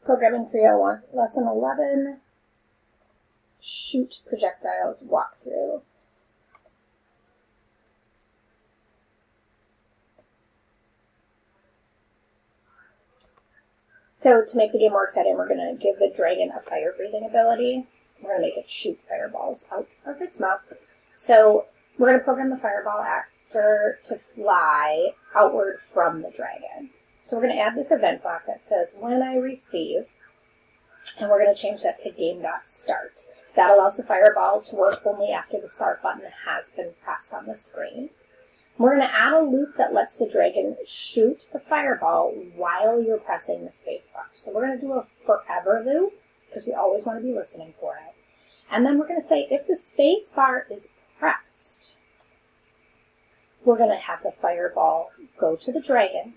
Programming 301, Lesson 11, Shoot Projectiles Walkthrough. So to make the game more exciting, we're going to give the dragon a fire-breathing ability. We're going to make it shoot fireballs out of its mouth. So we're going to program the fireball actor to fly outward from the dragon. So we're going to add this event block that says, when I receive, and we're going to change that to game.start. That allows the fireball to work only after the start button has been pressed on the screen. We're going to add a loop that lets the dragon shoot the fireball while you're pressing the space bar. So we're going to do a forever loop, because we always want to be listening for it. And then we're going to say if the space bar is pressed, we're going to have the fireball go to the dragon,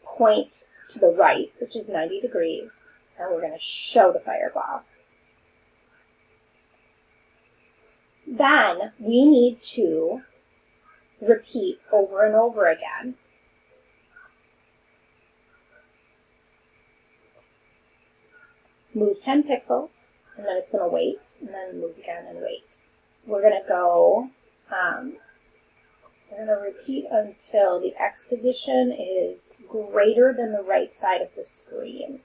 point to the right, which is 90 degrees, and we're going to show the fireball. Then we need to repeat over and over again. Move 10 pixels, and then it's going to wait, and then move again and wait. We're going to go, we're going to repeat until the X position is greater than the right side of the screen.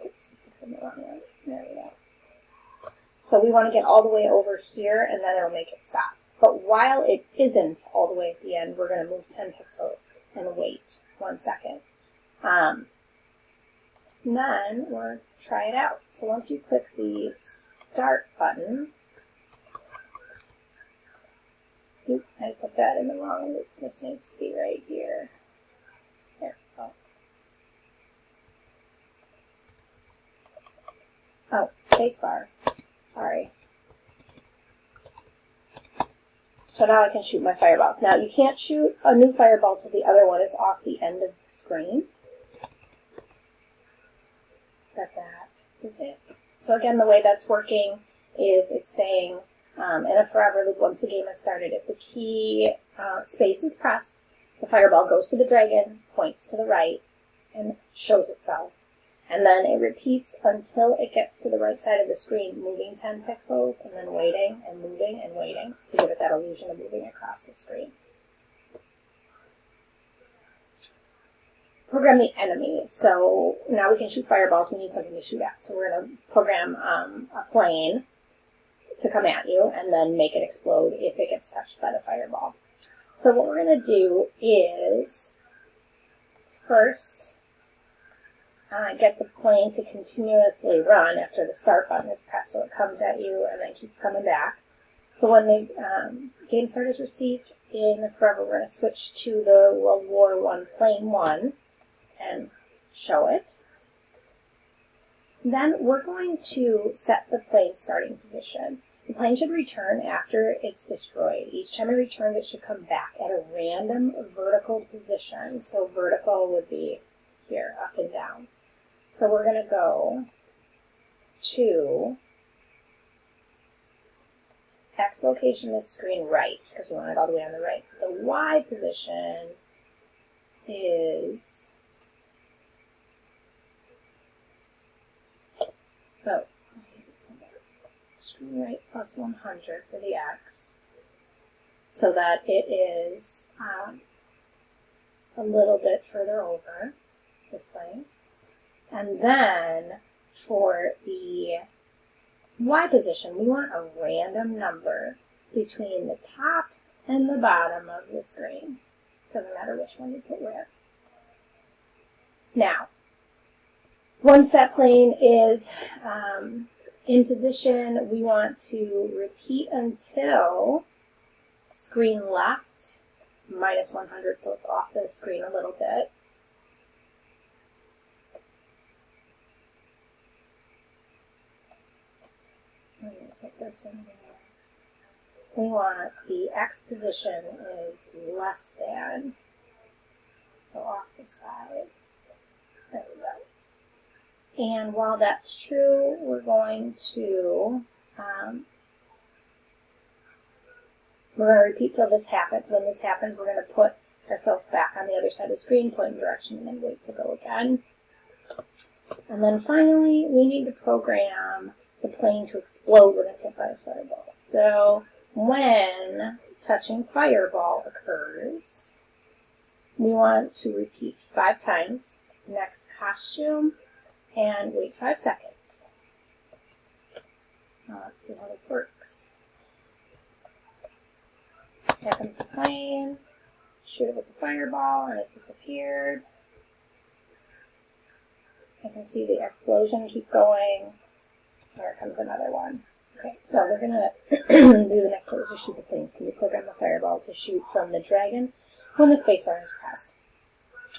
Oops, I'm the wrong way. There we go. So we want to get all the way over here, and then it'll make it stop. But while it isn't all the way at the end, we're going to move 10 pixels and wait 1 second. And then we'll try it out. So once you click the start button, oops, I put that in the wrong loop. This needs to be right here. There, oh, spacebar. Sorry. So now I can shoot my fireballs. Now you can't shoot a new fireball till the other one is off the end of the screen. But that is it. So again, the way that's working is it's saying in a forever loop, once the game has started, if the key space is pressed, the fireball goes to the dragon, points to the right, and shows itself. And then it repeats until it gets to the right side of the screen, moving 10 pixels, and then waiting and moving and waiting to give it that illusion of moving across the screen. Program the enemy. So now we can shoot fireballs. We need something to shoot at. So we're going to program a plane to come at you and then make it explode if it gets touched by the fireball. So what we're going to do is first get the plane to continuously run after the start button is pressed, so it comes at you and then keeps coming back. So when the game start is received in the forever, we're going to switch to the World War I plane 1 and show it. Then we're going to set the plane's starting position. The plane should return after it's destroyed. Each time it returns, it should come back at a random vertical position. So vertical would be here, up and down. So we're going to go to X location is screen right, because we want it all the way on the right. The Y position is, screen right plus 100 for the X, so that it is a little bit further over this way. And then for the Y position, we want a random number between the top and the bottom of the screen. Doesn't matter which one you put where. Now, once that plane is in position, we want to repeat until screen left minus 100, so it's off the screen a little bit. I'm going to put this in here. We want the X position is less than, so off the side. There we go. And while that's true, we're going to repeat till this happens. When this happens, we're going to put ourselves back on the other side of the screen, point in direction, and then wait to go again. And then finally, we need to program the plane to explode when it's hit by a fireball. So when touching fireball occurs, we want to repeat 5 times, next costume, and wait 5 seconds. Now let's see how this works. Here comes the plane, shoot it with the fireball, and it disappeared. I can see the explosion keep going. There comes another one. Okay, so we're going to do the next one, which is shoot the planes. Can you program the fireball to shoot from the dragon when the spacebar is pressed?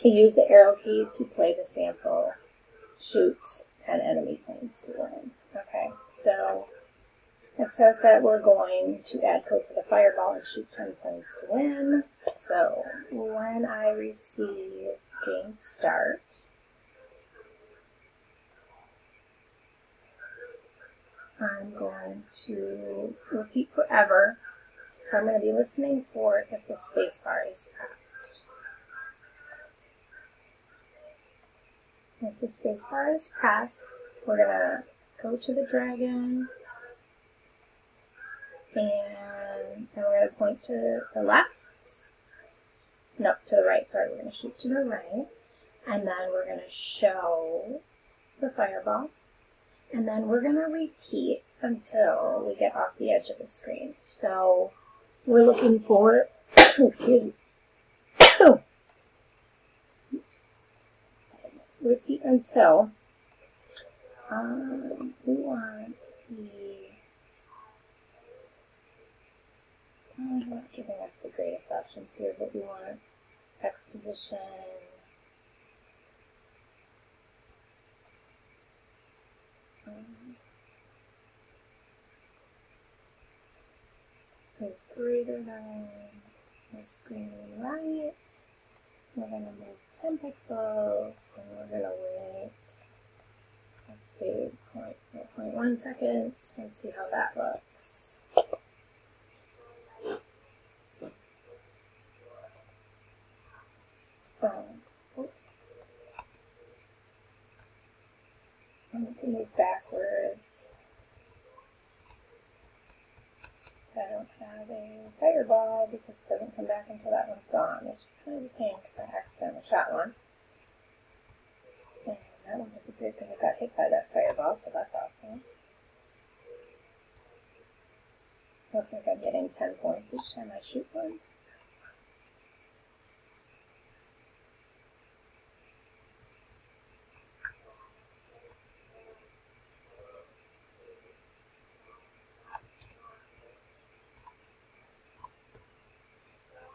You use the arrow key to play the sample. Shoot 10 enemy planes to win. Okay, so it says that we're going to add code for the fireball and shoot 10 planes to win. So when I receive game start, I'm going to repeat forever. So I'm going to be listening for it if the spacebar is pressed. If the spacebar is pressed, we're going to go to the dragon, and we're going to point to the left. No, to the right. Sorry, we're going to shoot to the right. And then we're going to show the fireball. And then we're going to repeat until we get off the edge of the screen. So we're looking for, excuse me, repeat until we want the, not giving us the greatest options here, but we want exposition, is greater than the screen right. We're going to move 10 pixels, and we're going to wait, let's do 0.1 seconds, and see how that looks. Oops. I'm going to move backwards. I don't have a fireball because it doesn't come back until that one's gone, which is kind of a pain because I accidentally shot one. And that one disappeared because it got hit by that fireball, so that's awesome. Looks like I'm getting 10 points each time I shoot one.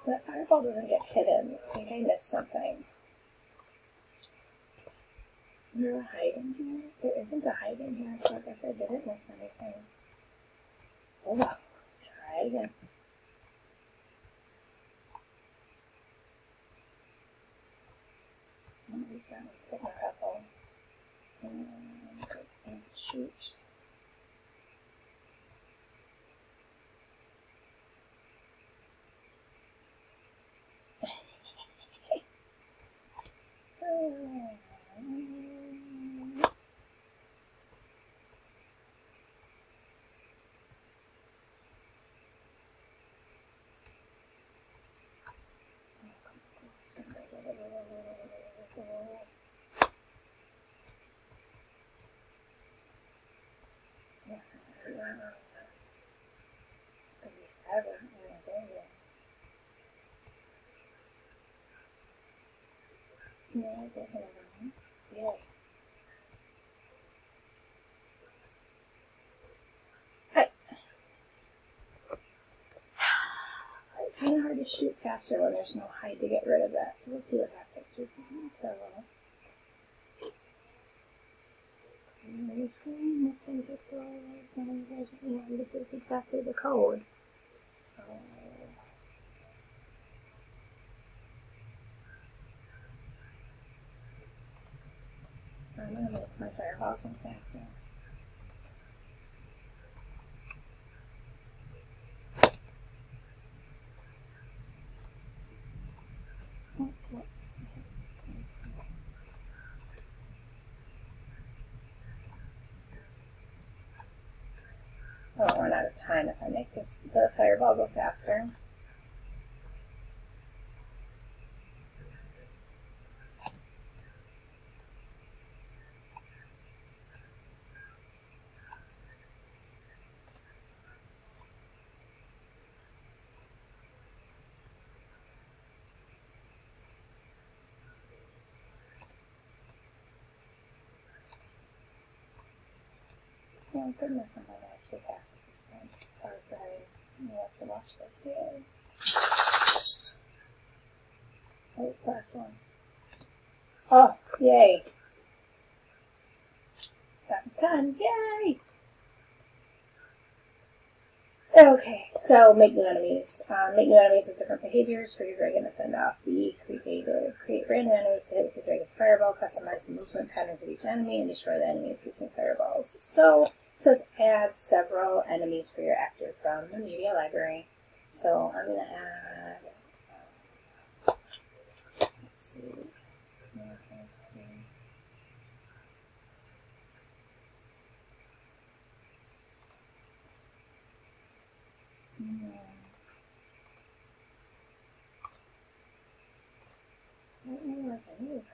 That fireball doesn't get hidden. I think I missed something. Is there a hide in here? There isn't a hide in here, so I guess I didn't miss anything. Oh well. Try it again. Well, at least that one's hitting a couple. And shoot. It's going to be forever. Yeah, there's another one. Yay. Hi. It's kind of hard to shoot faster when there's no hide to get rid of that. So let's see what happens. The screen with 10 pixels, and this is exactly the code. So I'm going to make my fireballs one faster. I'll run out of time if I make the fireball go faster. Oh goodness, I might actually pass it this time. Sorry for having you have to watch this. Yay. Oh, last one. Oh, yay. That was done. Yay! Okay, so make new enemies. Make new enemies with different behaviors for your dragon to fend off. Be creative. Create random enemies to hit with your dragon's fireball. Customize the movement patterns of each enemy and destroy the enemies using fireballs. So, it says add several enemies for your actor from the media library. So, I'm going to add, let's see. I don't know if I need that.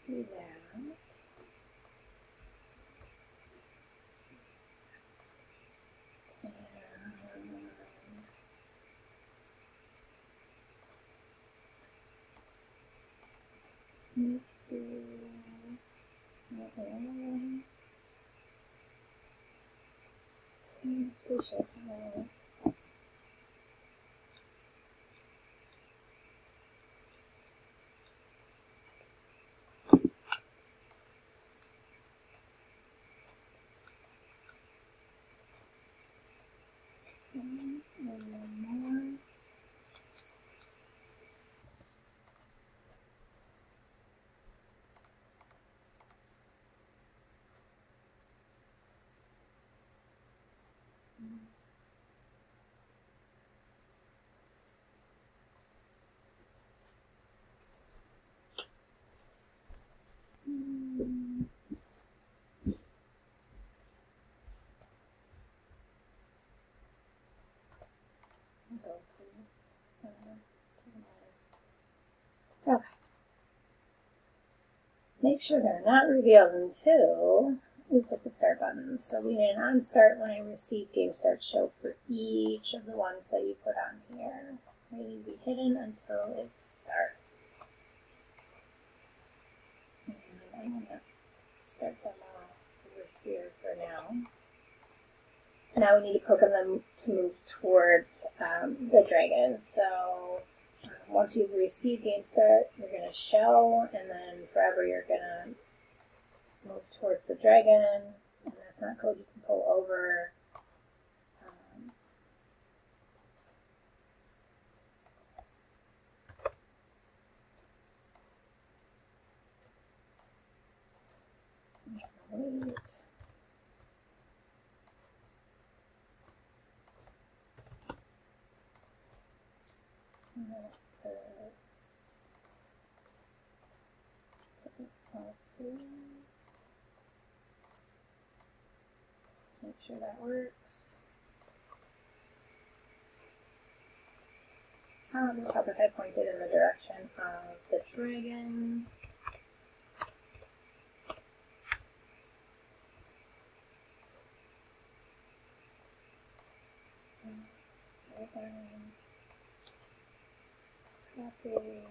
Do that. Let's do Okay. Make sure they're not revealed until we click the start button. So we need an on start when I receive game start show for each of the ones that you put on here. They need to be hidden until it starts. And I'm going to start them off over here for now. Now we need to program them to move towards the dragon. So once you've received game start, you're going to show, and then forever you're going to move towards the dragon. And that's not code you can pull over. Wait. Make sure that works. The top of head pointed in the direction of the dragon. Copy.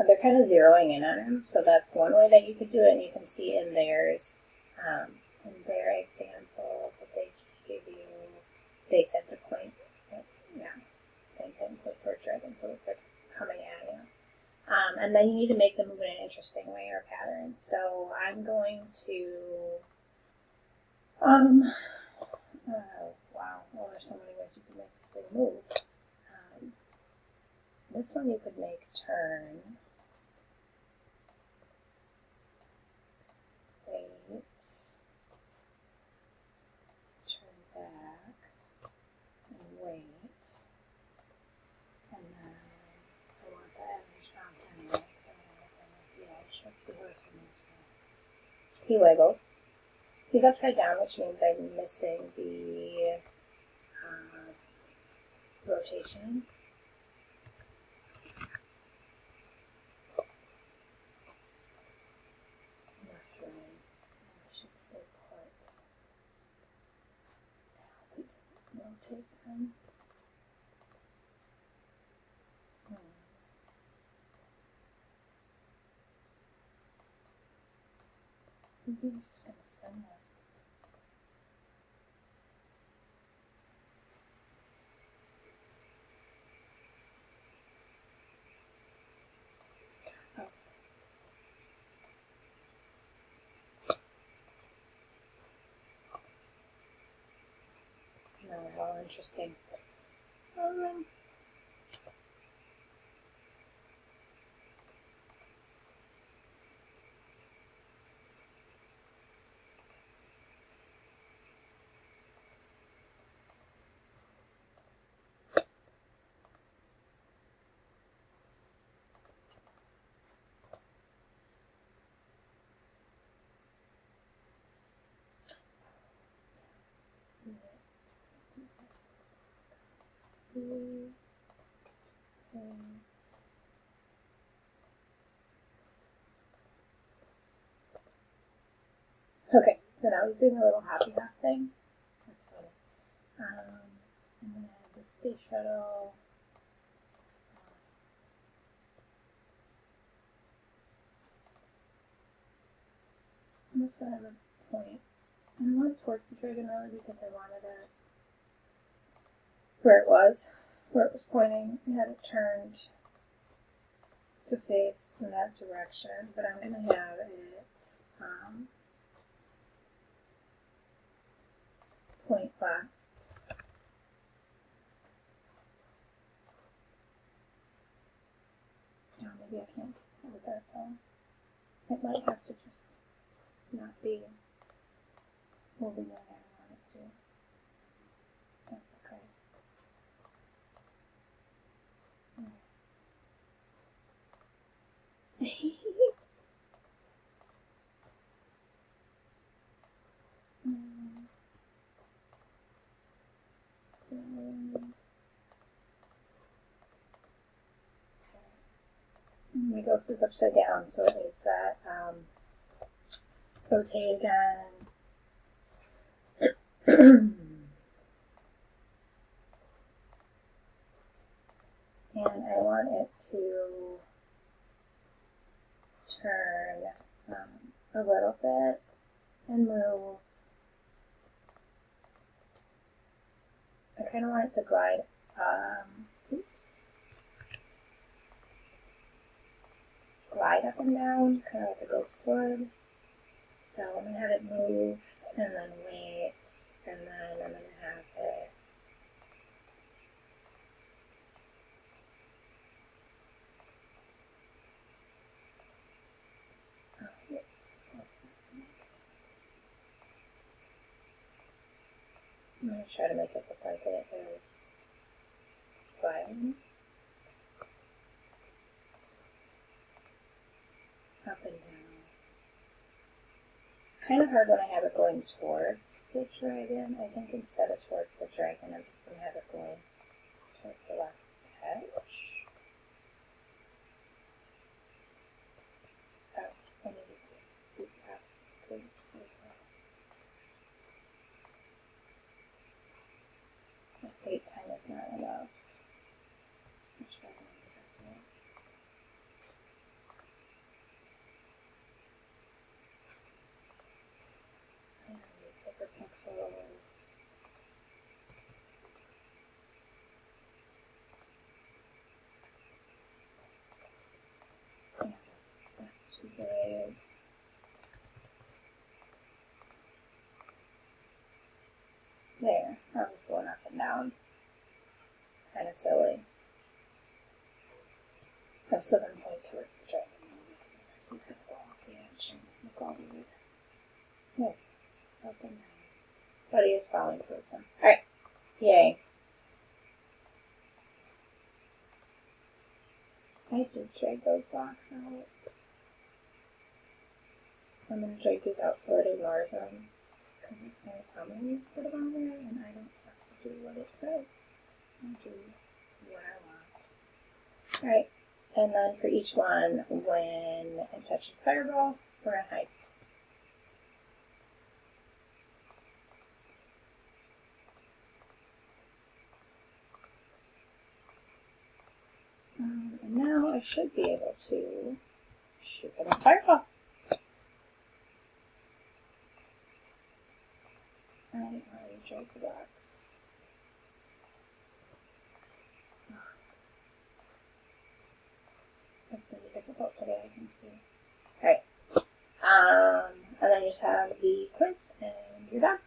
They're kind of zeroing in on him, so that's one way that you could do it. And you can see in theirs, in their example that they give you, they said to point, yeah, same thing, point towards dragon. So it's like coming at you. And then you need to make them move in an interesting way or pattern. So I'm going to, wow, well, there's so many ways you can make this thing move. This one you could make turn. Wait. Turn back. And wait. And then I want the average bounce anyway, because I'm going to make them like the edge. Let's see how this one moves now. He wiggles. He's upside down, which means I'm missing the rotation. Left, right. I should say put. Now he doesn't rotate them. Maybe he's just going to spin that. No, all interesting. Okay, so now he's doing a little happy hop thing. That's funny. I'm going to have the space shuttle. I'm just going to have a point. And I went towards the dragon really because I wanted it where it was pointing. I had it turned to face in that direction, but I'm going to have it point left. Oh, maybe I can't with that though. It might have to just not be moving the way I want it to. That's okay. My ghost is upside down, so it needs that rotate again. And I want it to turn a little bit and move. I kind of want it to glide. Glide up and down, kind of like a ghost would. So I'm going to have it move and then wait, and then I'm going to have it I'm going to try to make it look like it is gliding up and down. Kind of hard when I have it going towards the dragon. I think instead of towards the dragon, I'm just going to have it going towards the left edge. Oh, I need to do perhaps please. My wait time is not enough. I'll try 1 second. And paper pixels. too big. There, that was going up and down. Kind of silly. I'm still going to point towards the dragon because he's going to go off the edge and look all weird. Yeah, up and down. But he is falling towards him. Alright, yay. I did drag those blocks out. I'm going to drag these out so it ignores them. Because it's going to tell me to put them on there, and I don't have to do what it says. I do what I want. Alright, and then for each one, when it touches the fireball, we're going to hide. And now I should be able to shoot them with fireball. I already drag the blocks. It's going to be difficult today, I can see. Alright. And then you just have the quiz, and you're done.